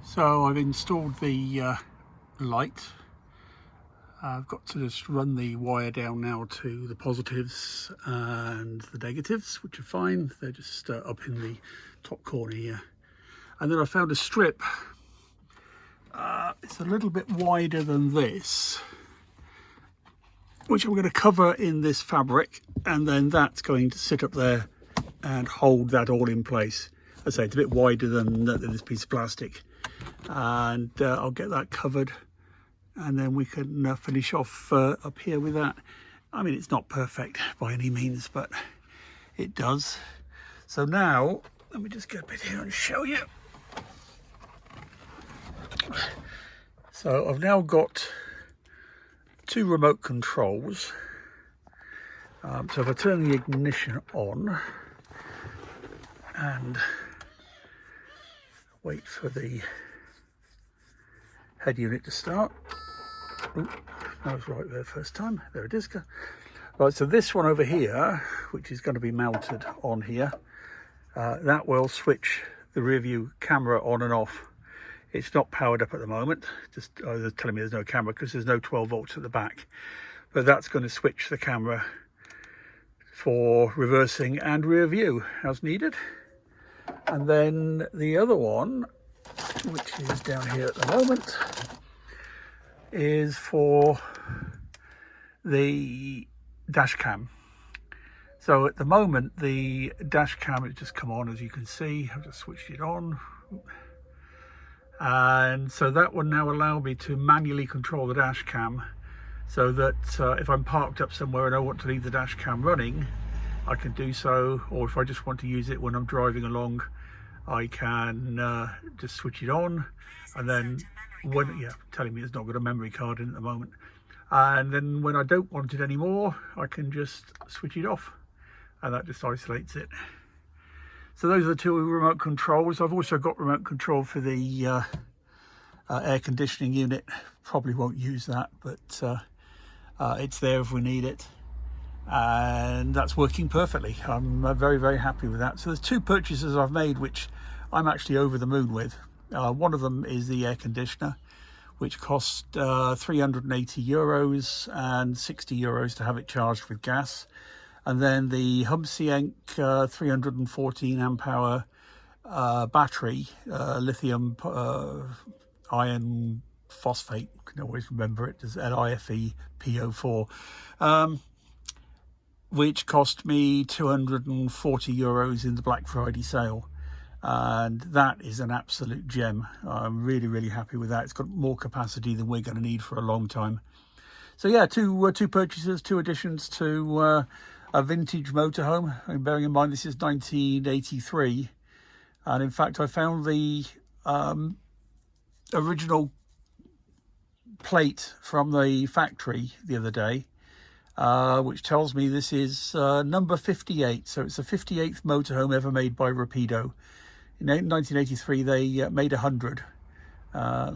So I've installed the light. I've got to just run the wire down now to the positives and the negatives, which are fine. They're just up in the top corner here. And then I found a strip. It's a little bit wider than this, which I'm going to cover in this fabric, and then that's going to sit up there and hold that all in place. I say it's a bit wider than this piece of plastic, and I'll get that covered, and then we can finish off up here with that. I mean, it's not perfect by any means, but it does. So now let me just get a bit here and show you. So I've now got two remote controls. So if I turn the ignition on and wait for the head unit to start. Ooh, that was right there first time. There it is. Right, so this one over here, which is going to be mounted on here, that will switch the rear view camera on and off. It's not powered up at the moment. Just they're telling me there's no camera because there's no 12 volts at the back. But that's going to switch the camera for reversing and rear view as needed. And then the other one, which is down here at the moment, is for the dash cam. So at the moment the dash cam has just come on, as you can see. I've just switched it on, and so that will now allow me to manually control the dash cam, so that if I'm parked up somewhere and I want to leave the dash cam running, I can do so, or if I just want to use it when I'm driving along, I can just switch it on, and then when, telling me it's not got a memory card in at the moment, and then when I don't want it anymore, I can just switch it off, and that just isolates it. So those are the two remote controls. I've also got remote control for the air conditioning unit. Probably won't use that, but it's there if we need it. And that's working perfectly. I'm very, very happy with that. So there's two purchases I've made which I'm actually over the moon with. One of them is the air conditioner, which cost €380 and €60 to have it charged with gas. And then the Humsienk 314 amp hour battery, lithium iron phosphate, you can always remember it as LiFePO4, which cost me €240 in the Black Friday sale. And that is an absolute gem. I'm really, really happy with that. It's got more capacity than we're going to need for a long time. So yeah, two purchases, two additions to a vintage motorhome. And bearing in mind this is 1983, and in fact I found the original plate from the factory the other day, which tells me this is number 58. So it's the 58th motorhome ever made by Rapido. In 1983 they made 100,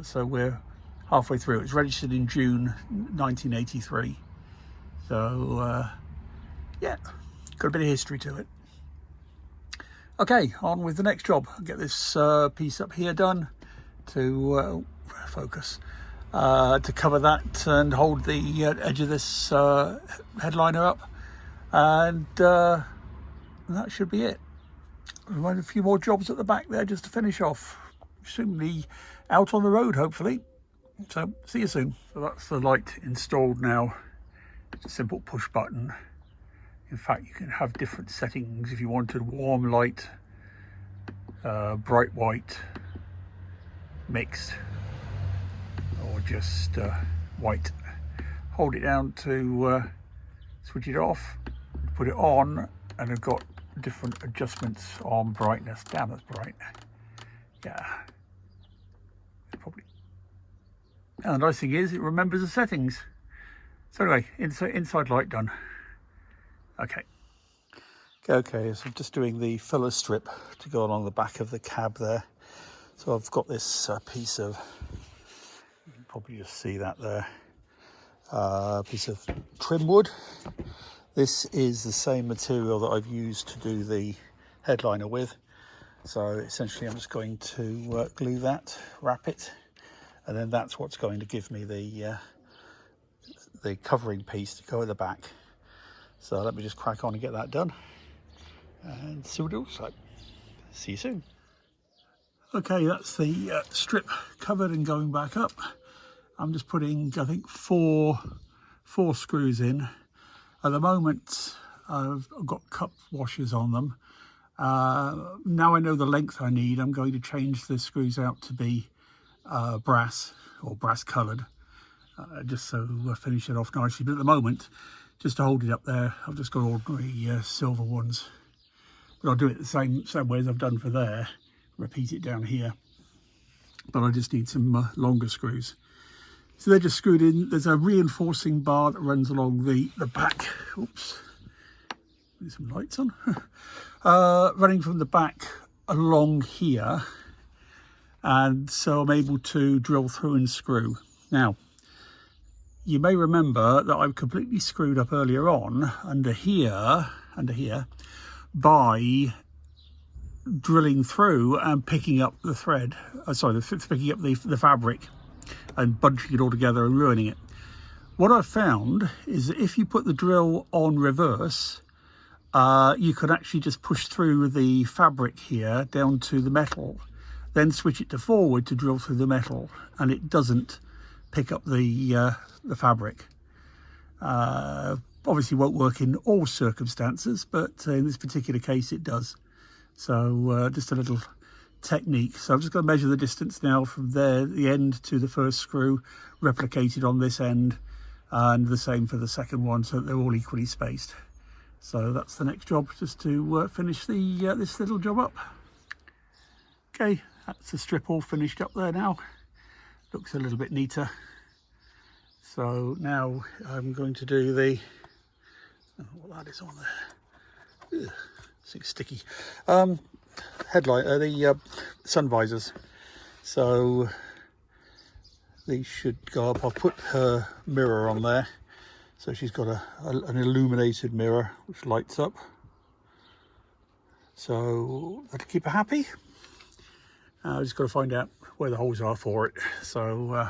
so we're halfway through. It was registered in June 1983, so yeah, got a bit of history to it. Okay, on with the next job. I'll get this piece up here done to focus, to cover that and hold the edge of this headliner up, and that should be it. There's a few more jobs at the back there just to finish off. Soon be out on the road, hopefully. So see you soon. So that's the light installed now. It's a simple push button. In fact, you can have different settings if you wanted: warm light, bright white, mixed, or just white. Hold it down to switch it off, put it on, and I've got different adjustments on brightness. Damn, that's bright. Yeah, probably. And the nice thing is it remembers the settings. So anyway, inside light done. Okay, so I'm just doing the filler strip to go along the back of the cab there. So I've got this piece of, you can probably just see that there, piece of trim wood. This is the same material that I've used to do the headliner with. So essentially I'm just going to glue that, wrap it, and then that's what's going to give me the covering piece to go at the back. So let me just crack on and get that done and see what it looks like. See you soon. Okay, that's the strip covered and going back up. I'm just putting, I think, four screws in. At the moment, I've got cup washers on them. Now I know the length I need, I'm going to change the screws out to be brass or brass coloured, just so I finish it off nicely. But at the moment, just to hold it up there, I've just got ordinary silver ones. But I'll do it the same way as I've done for there, repeat it down here. But I just need some longer screws. So they're just screwed in. There's a reinforcing bar that runs along the back. Oops, put some lights on. Running from the back along here, and so I'm able to drill through and screw. Now, you may remember that I've completely screwed up earlier on under here by drilling through and picking up the thread, picking up the fabric and bunching it all together and ruining it. What I've found is that if you put the drill on reverse, you can actually just push through the fabric here down to the metal, then switch it to forward to drill through the metal, and it doesn't pick up the fabric. Obviously won't work in all circumstances, but in this particular case it does. So just a little technique. So I'm just going to measure the distance now from there, the end to the first screw, replicated on this end, and the same for the second one, so that they're all equally spaced. So that's the next job, just to finish this little job up. Okay, that's the strip all finished up there now. Looks a little bit neater. So now I'm going to do the, I don't know what that is on there. Ugh, it's sticky. Headlight, the sun visors. So these should go up. I'll put her mirror on there. So she's got an illuminated mirror which lights up. So that'll keep her happy. I've just got to find out where the holes are for it. So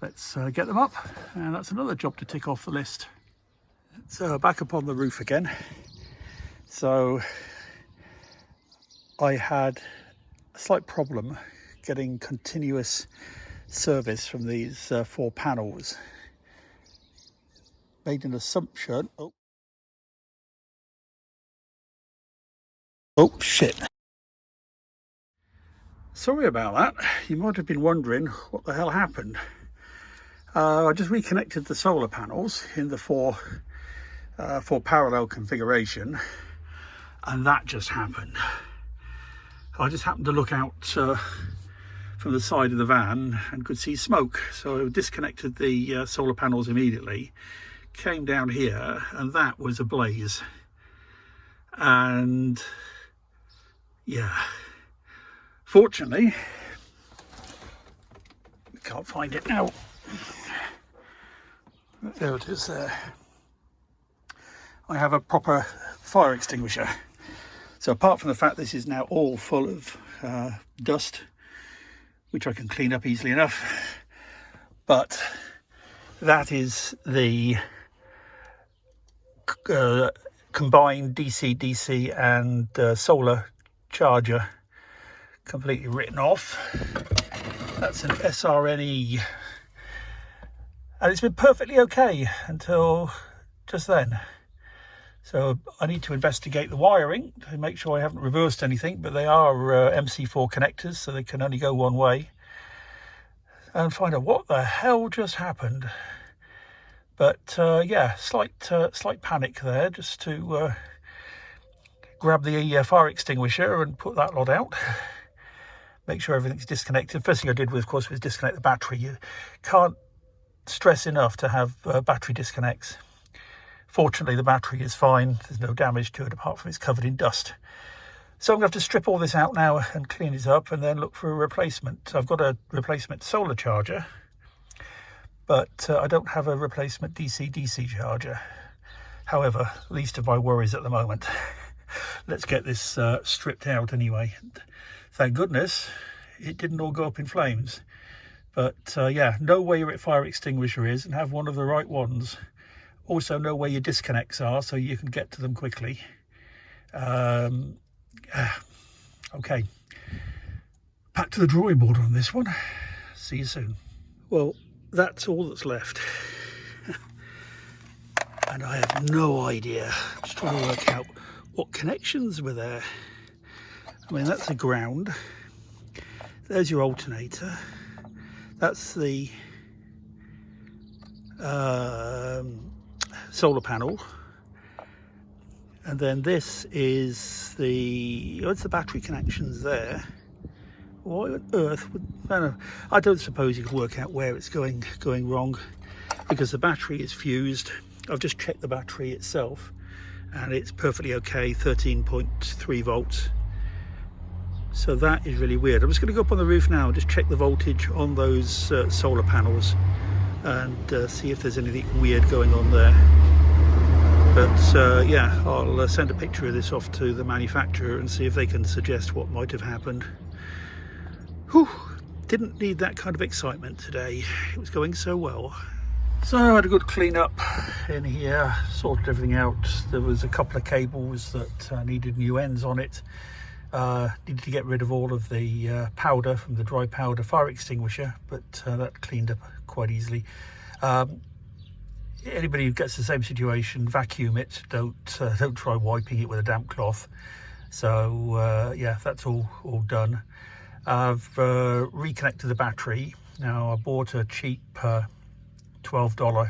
let's get them up. And that's another job to tick off the list. So back up on the roof again. So I had a slight problem getting continuous service from these 4 panels. Made an assumption. Oh shit. Sorry about that. You might have been wondering what the hell happened. I just reconnected the solar panels in the 4 parallel configuration, and that just happened. I just happened to look out from the side of the van and could see smoke, so I disconnected the solar panels immediately, came down here, and that was ablaze. And yeah, fortunately, we can't find it now. There it is there. I have a proper fire extinguisher. So apart from the fact this is now all full of dust, which I can clean up easily enough, but that is the combined DC-DC and solar charger completely written off. That's an SRNE, and it's been perfectly okay until just then. So I need to investigate the wiring to make sure I haven't reversed anything, but they are MC4 connectors, so they can only go one way, and find out what the hell just happened. But yeah, slight panic there, just to grab the fire extinguisher and put that lot out. Make sure everything's disconnected. First thing I did, of course, was disconnect the battery. You can't stress enough to have battery disconnects. Fortunately, the battery is fine. There's no damage to it apart from it's covered in dust. So I'm going to have to strip all this out now and clean it up, and then look for a replacement. I've got a replacement solar charger, but I don't have a replacement DC-DC charger. However, least of my worries at the moment. let's get this stripped out anyway. Thank goodness it didn't all go up in flames. But yeah, know where your fire extinguisher is and have one of the right ones. Also know where your disconnects are so you can get to them quickly. Okay, back to the drawing board on this one. See you soon. Well, that's all that's left. And I have no idea. I'm just trying to work out what connections were there. I mean, that's the ground. There's your alternator. That's the solar panel. And then this is the, oh, it's the battery connections there. Why on earth would, I don't suppose you could work out where it's going wrong, because the battery is fused. I've just checked the battery itself and it's perfectly okay, 13.3 volts. So that is really weird. I'm just going to go up on the roof now and just check the voltage on those solar panels and see if there's anything weird going on there. But yeah, I'll send a picture of this off to the manufacturer and see if they can suggest what might have happened. Whew, didn't need that kind of excitement today. It was going so well. So I had a good clean up in here, sorted everything out. There was a couple of cables that needed new ends on it. Needed to get rid of all of the powder from the dry powder fire extinguisher, but that cleaned up quite easily. Anybody who gets the same situation, vacuum it. Don't try wiping it with a damp cloth. So yeah, that's all done. I've reconnected the battery. Now I bought a cheap €12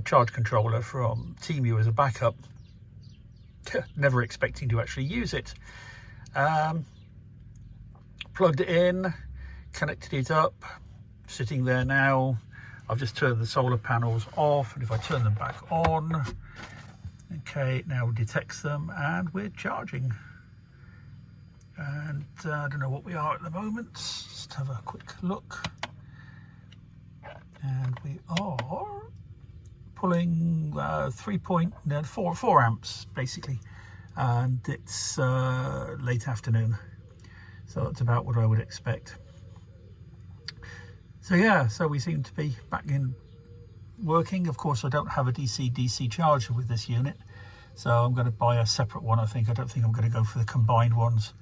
charge controller from Temu as a backup. Never expecting to actually use it. Plugged it in, connected it up, sitting there now. I've just turned the solar panels off, and if I turn them back on, okay, it now detects them and we're charging. And I don't know what we are at the moment. Just have a quick look. And we are pulling 4 amps basically, and it's late afternoon, so that's about what I would expect. So yeah, so we seem to be back in working. Of course, I don't have a DC charger with this unit, so I'm going to buy a separate one. I don't think I'm going to go for the combined ones,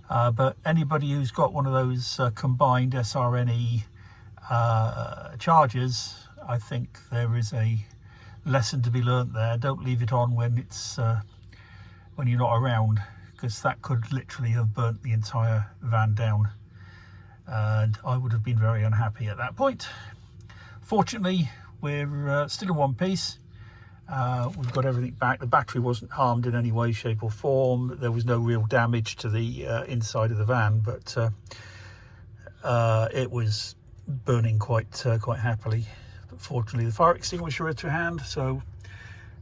but anybody who's got one of those combined SRNE chargers, I think there is a lesson to be learnt there. Don't leave it on when it's when you're not around, because that could literally have burnt the entire van down, and I would have been very unhappy at that point. Fortunately, we're still in one piece. We've got everything back. The battery wasn't harmed in any way, shape or form. There was no real damage to the inside of the van, but it was burning quite happily. But fortunately, the fire extinguisher is to hand. So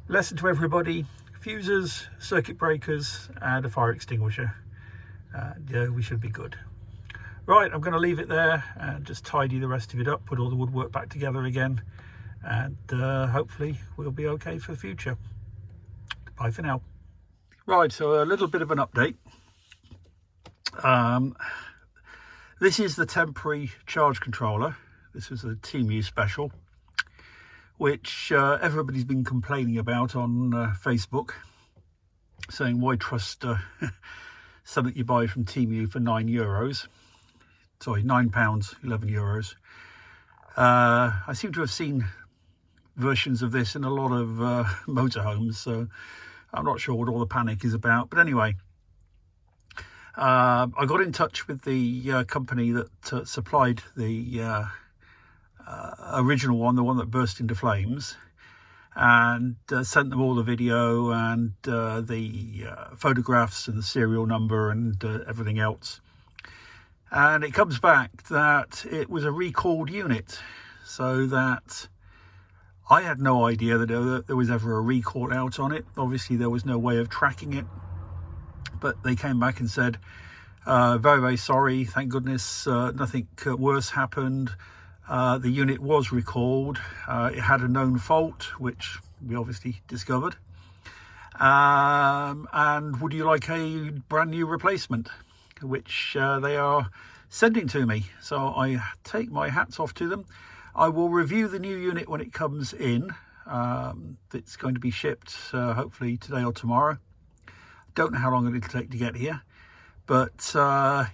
lesson to everybody: fuses, circuit breakers and a fire extinguisher. Yeah, we should be good. Right, I'm going to leave it there and just tidy the rest of it up, put all the woodwork back together again, and hopefully we'll be okay for the future. Bye for now. Right, so a little bit of an update. This is the temporary charge controller. This is a Temu special, which everybody's been complaining about on Facebook, saying why trust something you buy from Temu for €9. Sorry, £9, 11 euros. I seem to have seen versions of this in a lot of motorhomes, so I'm not sure what all the panic is about. But anyway, I got in touch with the company that supplied the original one, the one that burst into flames, and sent them all the video and the photographs and the serial number and everything else. And it comes back that it was a recalled unit, so that I had no idea that there was ever a recall out on it. Obviously there was no way of tracking it, but they came back and said, very sorry, thank goodness nothing worse happened. The unit was recalled. It had a known fault, which we obviously discovered, and would you like a brand new replacement, which they are sending to me. So I take my hats off to them. I will review the new unit when it comes in. It's going to be shipped hopefully today or tomorrow. Don't know how long it'll take to get here, but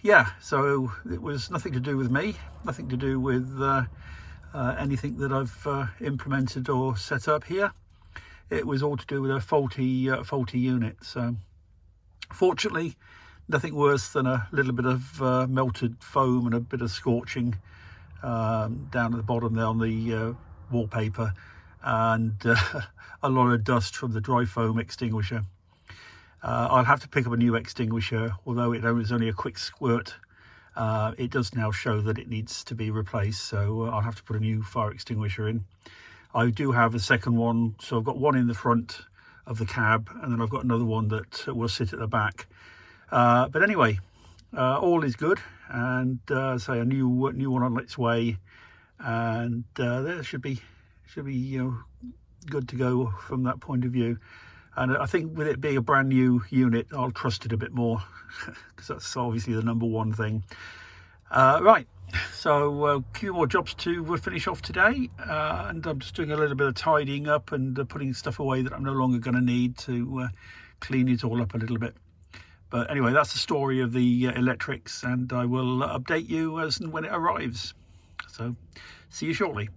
yeah, so it was nothing to do with me, nothing to do with anything that I've implemented or set up here. It was all to do with a faulty unit. So fortunately, nothing worse than a little bit of melted foam and a bit of scorching down at the bottom there on the wallpaper, and a lot of dust from the dry foam extinguisher. I'll have to pick up a new extinguisher, although it was only a quick squirt. It does now show that it needs to be replaced, so I'll have to put a new fire extinguisher in. I do have a second one, so I've got one in the front of the cab, and then I've got another one that will sit at the back. But anyway, all is good, and say a new one on its way, and there should be good to go from that point of view. And I think with it being a brand new unit, I'll trust it a bit more, because that's obviously the number one thing. Right, so a few more jobs to finish off today, and I'm just doing a little bit of tidying up and putting stuff away that I'm no longer going to need, to clean it all up a little bit. But anyway, that's the story of the electrics, and I will update you as and when it arrives. So see you shortly.